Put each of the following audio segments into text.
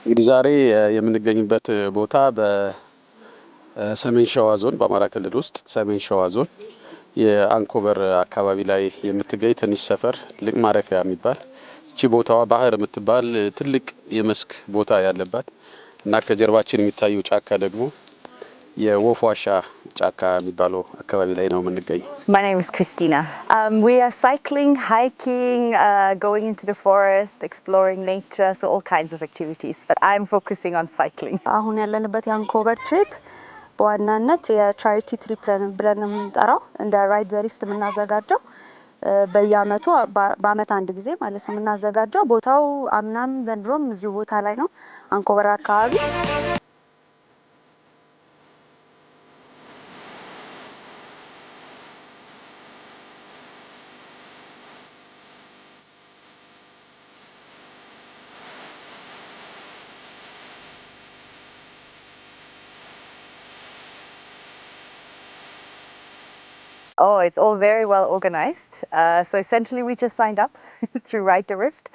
እንግዲህ ዛሬ የምንገኝበት ቦታ በሰሜን ሸዋ ዞን በአማራ ክልል ውስጥ ሰሜን ሸዋ ዞን የአንኮበር አካባቢ ላይ የምትገኝ ትንሽ ሰፈር ልቅ ማረፊያ የሚባል እቺ ቦታዋ ባህር የምትባል ትልቅ የመስክ ቦታ ያለባት እና ከጀርባችን የሚታየው ጫካ ደግሞ የወፍ ዋሻ ጫካ የሚባለው አካባቢ ላይ ነው የምንገኝ። My name is Christina. We are cycling, hiking, going into the forest, exploring nature, so all kinds of activities. But I'm focusing on cycling. አሁን ያለንበት የአንኮበር ትሪፕ በዋናነት የቻሪቲ ትሪፕ ብለን የምንጠራው እንደ ራይድ ዘ ሪፍት የምናዘጋጀው በየአመቱ በአመት አንድ ጊዜ ማለት ነው የምናዘጋጀው። ቦታው አምናም ዘንድሮም እዚሁ ቦታ ላይ ነው አንኮበር አካባቢ። Oh, it's all very well organized. So essentially we just signed up to ride the rift.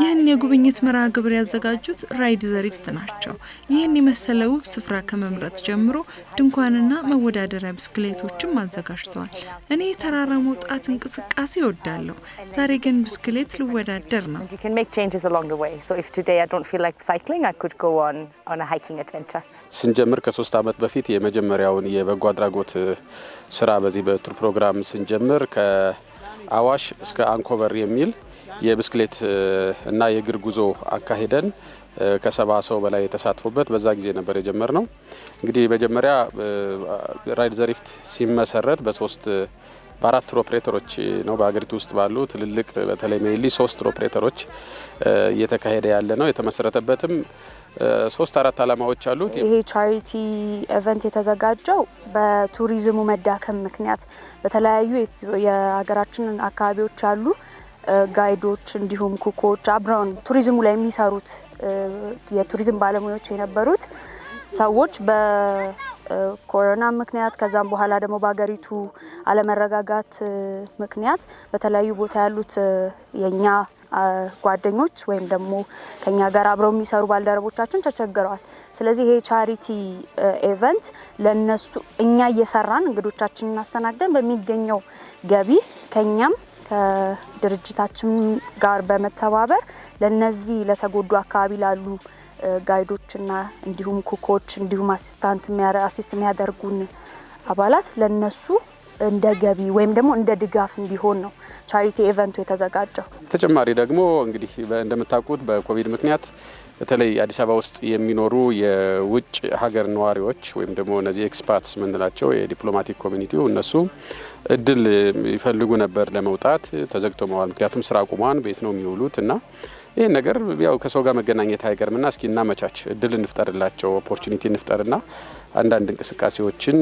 ይህን የጉብኝት መርሃ ግብር ያዘጋጁት ራይድ ዘ ሪፍት ናቸው። ይህን የመሰለ ውብ ስፍራ ከመምረጥ ጀምሮ ድንኳንና መወዳደሪያ ብስክሌቶችም አዘጋጅተዋል። እኔ ተራራ መውጣት እንቅስቃሴ እወዳለሁ። ዛሬ ግን ብስክሌት ልወዳደር ነው። You can make changes along the way. So if today I don't feel like cycling, I could go on a hiking adventure. ስንጀምር ከ3 አመት በፊት የመጀመሪያውን የበጎ አድራጎት ስራ በዚህ በቱር ፕሮግራም ስንጀምር ከአዋሽ እስከ አንኮበር የሚል የብስክሌት እና የእግር ጉዞ አካሄደን ከ70 ሰው በላይ የተሳተፉበት በዛ ጊዜ ነበር የጀመርነው። እንግዲህ መጀመሪያ ራይድ ዘ ሪፍት ሲመሰረት በአራት ኦፕሬተሮች ነው በአገሪቱ ውስጥ ባሉ ትልልቅ በተለይ ሜይሊ 3 ኦፕሬተሮች እየተካሄደ ያለ ነው። የተመሰረተበትም 3-4 አላማዎች አሉት። ይሄ ቻሪቲ ኢቨንት የተዘጋጀው በቱሪዝሙ መዳከም ምክንያት በተለያዩ የሀገራችን አካባቢዎች አሉ ጋይዶች እንዲሁም ኩኮች አብረውን ቱሪዝሙ ላይ የሚሰሩት የቱሪዝም ባለሙያዎች የነበሩት ሰዎች በኮሮና ምክንያት ከዛም በኋላ ደግሞ በአገሪቱ አለመረጋጋት ምክንያት በተለያዩ ቦታ ያሉት የኛ ጓደኞች ወይም ደግሞ ከኛ ጋር አብረው የሚሰሩ ባልደረቦቻችን ተቸግረዋል። ስለዚህ ይሄ ቻሪቲ ኢቨንት ለነሱ እኛ እየሰራን እንግዶቻችንን አስተናግደን በሚገኘው ገቢ ከኛም ከድርጅታችን ጋር በመተባበር ለነዚህ ለተጎዱ አካባቢ ላሉ ጋይዶችና እንዲሁም ኩኮች እንዲሁም አሲስት የሚያደርጉን አባላት ለነሱ እንደ ገቢ ወይም ደግሞ እንደ ድጋፍ እንዲሆን ነው ቻሪቲ ኢቨንቱ የተዘጋጀው። ተጨማሪ ደግሞ እንግዲህ እንደምታውቁት በኮቪድ ምክንያት በተለይ አዲስ አበባ ውስጥ የሚኖሩ የውጭ ሀገር ነዋሪዎች ወይም ደግሞ እነዚህ ኤክስፓትስ ምንላቸው የዲፕሎማቲክ ኮሚኒቲው እነሱ እድል ይፈልጉ ነበር ለመውጣት ተዘግቶ መዋል። ምክንያቱም ስራ ቁሟን ቤት ነው የሚውሉት እና ይሄን ነገር ያው ከሰው ጋር መገናኘት አይቀርምና እስኪ እናመቻች እድል እንፍጠርላቸው ኦፖርቹኒቲ እንፍጠርና አንዳንድ እንቅስቃሴዎችን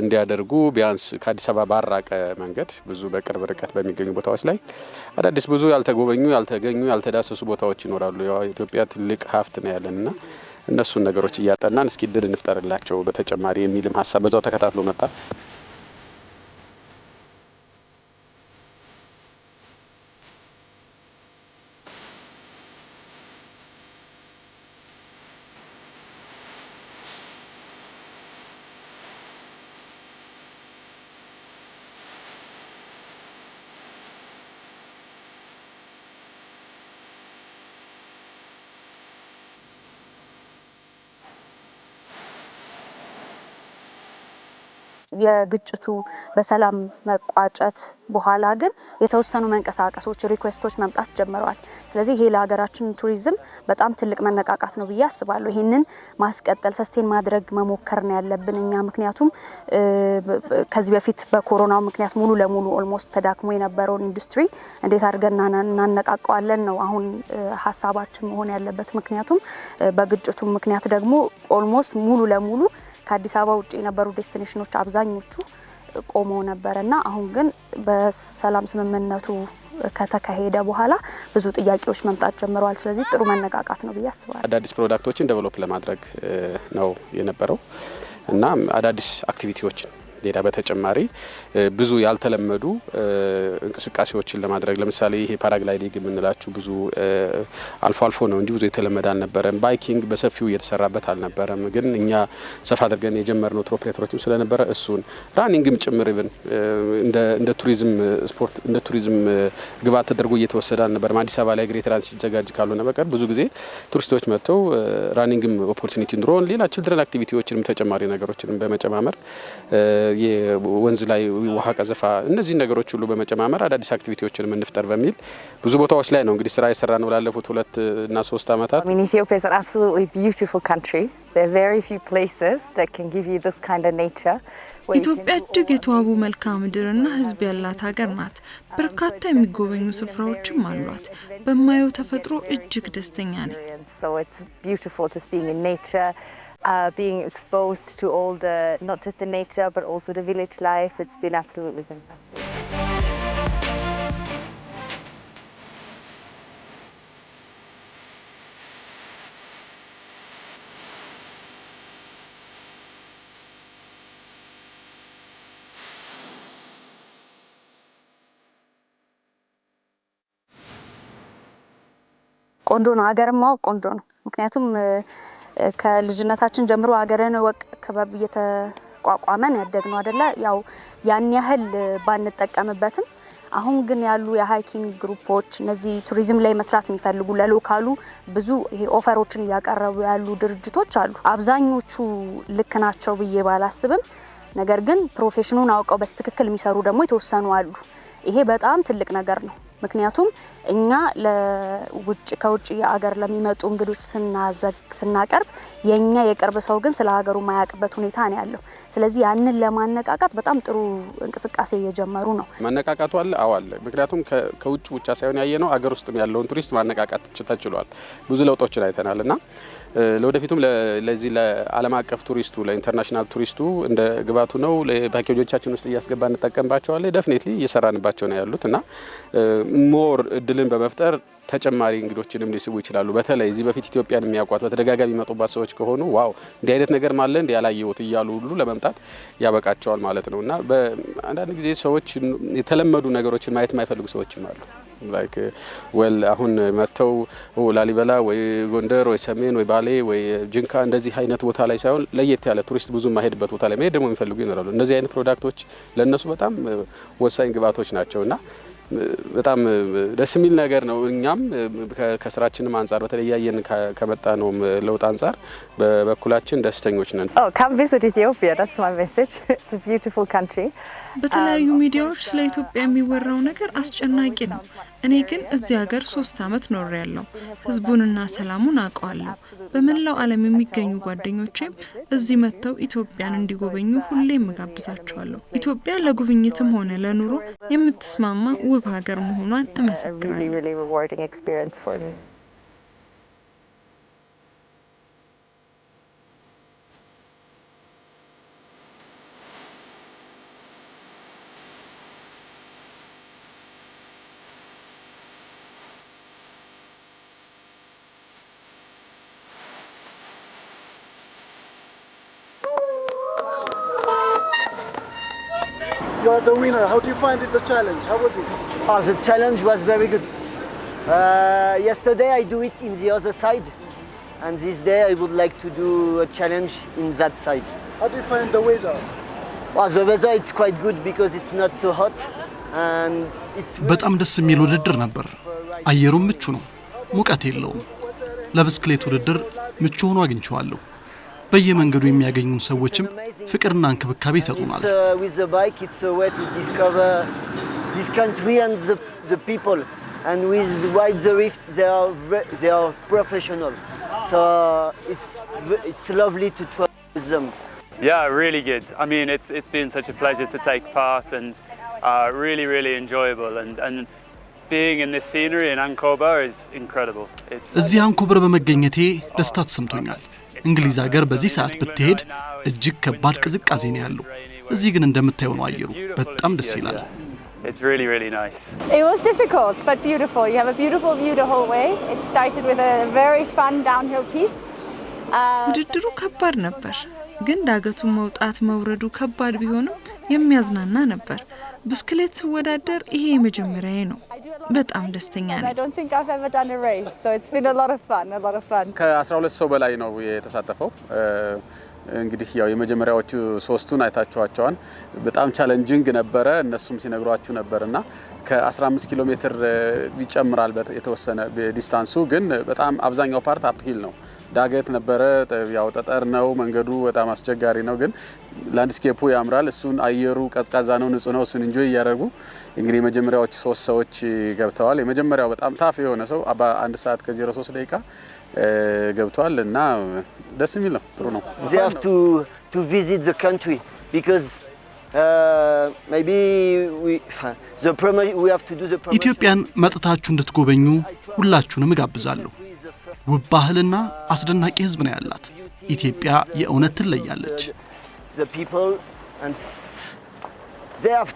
እንዲያደርጉ ቢያንስ ከአዲስ አበባ ባራቀ መንገድ ብዙ በቅርብ ርቀት በሚገኙ ቦታዎች ላይ አዳዲስ ብዙ ያልተጎበኙ ያልተገኙ ያልተዳሰሱ ቦታዎች ይኖራሉ። ያው ኢትዮጵያ ትልቅ ሀብት ነው ያለንና እነሱን ነገሮች እያጠናን እስኪ እድል እንፍጠርላቸው በተጨማሪ የሚልም ሀሳብ በዛው ተከታትሎ መጣ። የግጭቱ በሰላም መቋጨት በኋላ ግን የተወሰኑ መንቀሳቀሶች ሪኩዌስቶች መምጣት ጀምረዋል። ስለዚህ ይሄ ለሀገራችን ቱሪዝም በጣም ትልቅ መነቃቃት ነው ብዬ አስባለሁ። ይሄንን ማስቀጠል ሰስቴን ማድረግ መሞከር ነው ያለብን እኛ ምክንያቱም ከዚህ በፊት በኮሮናው ምክንያት ሙሉ ለሙሉ ኦልሞስት ተዳክሞ የነበረውን ኢንዱስትሪ እንዴት አድርገን እናነቃቀዋለን ነው አሁን ሀሳባችን መሆን ያለበት። ምክንያቱም በግጭቱ ምክንያት ደግሞ ኦልሞስት ሙሉ ለሙሉ ከአዲስ አበባ ውጪ የነበሩ ዴስቲኔሽኖች አብዛኞቹ ቆመው ነበርና አሁን ግን በሰላም ስምምነቱ ከተካሄደ በኋላ ብዙ ጥያቄዎች መምጣት ጀምረዋል። ስለዚህ ጥሩ መነቃቃት ነው ብዬ አስባለሁ። አዳዲስ ፕሮዳክቶችን ዴቨሎፕ ለማድረግ ነው የነበረው እና አዳዲስ አክቲቪቲዎችን ሌላ በተጨማሪ ብዙ ያልተለመዱ እንቅስቃሴዎችን ለማድረግ ለምሳሌ ይሄ ፓራግላይዲንግ የምንላችሁ ብዙ አልፎ አልፎ ነው እንጂ ብዙ የተለመደ አልነበረም። ባይኪንግ በሰፊው እየተሰራበት አልነበረም። ግን እኛ ሰፋ አድርገን የጀመርነው ቱር ኦፕሬተሮችም ስለነበረ እሱን ራኒንግም ጭምር ኢቭን እንደ ቱሪዝም ስፖርት እንደ ቱሪዝም ግብዓት ተደርጎ እየተወሰደ አልነበረም። አዲስ አበባ ላይ ግሬት ራን ሲዘጋጅ ካልሆነ በቀር ብዙ ጊዜ ቱሪስቶች መጥተው ራኒንግም ኦፖርቹኒቲ ኑሮን ሌላ ችልድረን አክቲቪቲዎችንም ተጨማሪ ነገሮችንም በመጨማመር የወንዝ ላይ ውሃ ቀዘፋ እነዚህ ነገሮች ሁሉ በመጨማመር አዳዲስ አክቲቪቲዎችንም እንፍጠር በሚል ብዙ ቦታዎች ላይ ነው እንግዲህ ስራ የሰራ ነው ላለፉት 2 እና 3 አመታት። Ethiopia is an absolutely beautiful country. There are very few places that can give you this kind of nature. ኢትዮጵያ እጅግ የተዋቡ መልክዓ ምድርና ሕዝብ ያላት ሀገር ናት። በርካታ የሚጎበኙ ስፍራዎችም አሏት። በማየው ተፈጥሮ እጅግ ደስተኛ ነኝ። So it's beautiful just being in nature, being exposed to all the not just the nature but also the village life. It's been absolutely fantastic. ቆንጆ ነው ሀገርማ ቆንጆ ነው ምክንያቱም ከልጅነታችን ጀምሮ ሀገርን ወቅ ከበብ እየተቋቋመን ያደግነው አይደለ ያው ያን ያህል ባንጠቀምበትም አሁን ግን ያሉ የሃይኪንግ ግሩፖች እነዚህ ቱሪዝም ላይ መስራት የሚፈልጉ ለሎካሉ ብዙ ይሄ ኦፈሮችን ያቀርቡ ያሉ ድርጅቶች አሉ አብዛኞቹ ልክ ናቸው ብዬ ባላስብም ነገር ግን ፕሮፌሽኑን አውቀው በስትክክል የሚሰሩ ደግሞ የተወሰኑ አሉ ይሄ በጣም ትልቅ ነገር ነው ምክንያቱም እኛ ከውጭ ሀገር ለሚመጡ እንግዶች ስናቀርብ የኛ የቅርብ ሰው ግን ስለ ሀገሩ ማያውቅበት ሁኔታ ነው ያለው ስለዚህ ያንን ለማነቃቃት በጣም ጥሩ እንቅስቃሴ እየጀመሩ ነው ማነቃቃቱ አለ አዋለ ምክንያቱም ከውጭ ብቻ ሳይሆን ያየነው ሀገር ውስጥም ያለውን ቱሪስት ማነቃቃት ተችሏል ብዙ ለውጦችን አይተናልና ለወደፊቱም ለዚህ ለዓለም አቀፍ ቱሪስቱ ለኢንተርናሽናል ቱሪስቱ እንደ ግባቱ ነው ለፓኬጆቻችን ውስጥ እያስገባን እንጠቀምባቸዋለን ዴፊኒትሊ እየሰራንባቸው ነው ያሉትና ሞር እድልን በመፍጠር ተጨማሪ እንግዶችንም ሊስቡ ይችላሉ በተለይ እዚህ በፊት ኢትዮጵያን የሚያውቋት በተደጋጋሚ መጡባት ሰዎች ከሆኑ ዋው እንዲህ አይነት ነገር ማለ እንዲህ ያላየሁት ይያሉ ሁሉ ለመምጣት ያበቃቸዋል ማለት ነውና በአንዳንድ ጊዜ ሰዎች የተለመዱ ነገሮችን ማየት የማይፈልጉ ሰዎችም አሉ ላይክ ዌል አሁን መተው ላሊበላ ወይ ጎንደር ወይ ሰሜን ወይ ባሌ ወይ ጅንካ እንደዚህ አይነት ቦታ ላይ ሳይሆን ለየት ያለ ቱሪስት ብዙ ማሄድበት ቦታ ላይ መሄድ ደግሞ የሚፈልጉ ይኖራሉ እነዚህ አይነት ፕሮዳክቶች ለነሱ በጣም ወሳኝ ግብዓቶች ናቸውና በጣም ደስ የሚል ነገር ነው እኛም ከስራችንም አንፃር በተለያየን ከመጣ ነው ለውጥ አንፃር በበኩላችን ደስተኞች ነን come visit Ethiopia that's my message it's a beautiful country በተለያዩ ሚዲያዎች ስለ ኢትዮጵያ የሚወራው ነገር አስጨናቂ ነው እኔ ግን እዚህ ሀገር 3 አመት ኖሬያለሁ ህዝቡንና ሰላሙን አውቀዋለሁ በመላው ዓለም የሚገኙ ጓደኞቼም እዚህ መተው ኢትዮጵያን እንዲጎበኙ ሁሌም መጋብዛቸዋለሁ ኢትዮጵያ ለጉብኝትም ሆነ ለኑሮ የምትስማማ ውብ ሀገር መሆኗን እመሰክራለሁ You are the winner. How do you find it, the challenge? How was it? Oh, the challenge was very good. Yesterday I do it in the other side, and this day I would like to do a challenge in that side. How do you find the weather? Oh, the weather it's quite good because it's not so hot, and it's. በጣም ደስ የሚል ውድድር ነበር። አየሩም ምቹ ነው፣ ሙቀት የለውም። ለብስክሌት ውድድር ምቹ ሆኖ አግኝቼዋለሁ። በየመንገዱ የሚያገኙን ሰዎችም ፍቅርና እንክብካቤ ይሰጡናል with the bike it's a way to discover this country and the people and with Wide the Rift they are professional so it's lovely to travel with them Yeah, really good. I mean it's been such a pleasure to take part and really enjoyable and being in this scenery in Ankober is incredible. እዚህ አንኮበር በመገኘቴ ደስታ ተሰምቶኛል እንግሊዝ ሀገር በዚህ ሰዓት ብትሄድ እጅግ ከባድ ቅዝቃዜ ነው ያለው እዚህ ግን እንደምታየው ነው አየሩ በጣም ደስ ይላል It's really nice. It was difficult but beautiful. You have a beautiful view the whole way. It started with a very fun downhill piece. ውድድሩ ከባድ ነበር ግን ዳገቱን መውጣት መውረዱ ከባድ ቢሆንም የሚያዝናና ነበር። ብስክሌት ስወዳደር ይሄ የመጀመሪያዬ ነው። በጣም ደስተኛ ነኝ። ከ12 ሰው በላይ ነው የተሳተፈው። እንግዲህ ያው የመጀመሪያዎቹ ሶስቱን አይታችኋቸዋል። በጣም ቻሌንጂንግ ነበረ፣ እነሱም ሲነግሯችሁ ነበርና ከ15 ኪሎ ሜትር ይጨምራል የተወሰነ ዲስታንሱ። ግን በጣም አብዛኛው ፓርት አፕሂል ነው፣ ዳገት ነበረ። ያው ጠጠር ነው መንገዱ፣ በጣም አስቸጋሪ ነው። ግን ላንድስኬፑ ያምራል። እሱን አየሩ ቀዝቃዛ ነው፣ ንጹህ ነው። እሱን ኢንጆይ እያደረጉ እንግዲህ የመጀመሪያዎቹ 3 ሰዎች ገብተዋል። የመጀመሪያው በጣም ታፍ የሆነ ሰው በ1 ሰዓት ከ03 ደቂቃ ገብቷል እና ደስ የሚል ነው። ጥሩ ነው። They have to visit the country because maybe we have to do the promotion. ኢትዮጵያን መጥታችሁ እንድትጎበኙ ሁላችሁንም እጋብዛለሁ። ውብ ባህልና አስደናቂ ሕዝብ ነው ያላት። ኢትዮጵያ የእውነት ትለያለች። The people and they have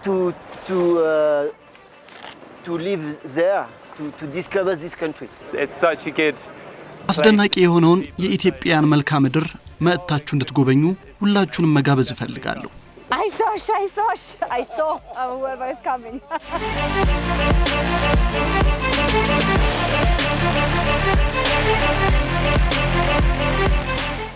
to live there to discover this country. It's such a good አስደናቂ የሆነውን የኢትዮጵያን መልክዓ ምድር መጥታችሁ እንድትጎበኙ ሁላችሁንም መጋበዝ እፈልጋለሁ። I saw whoever is coming.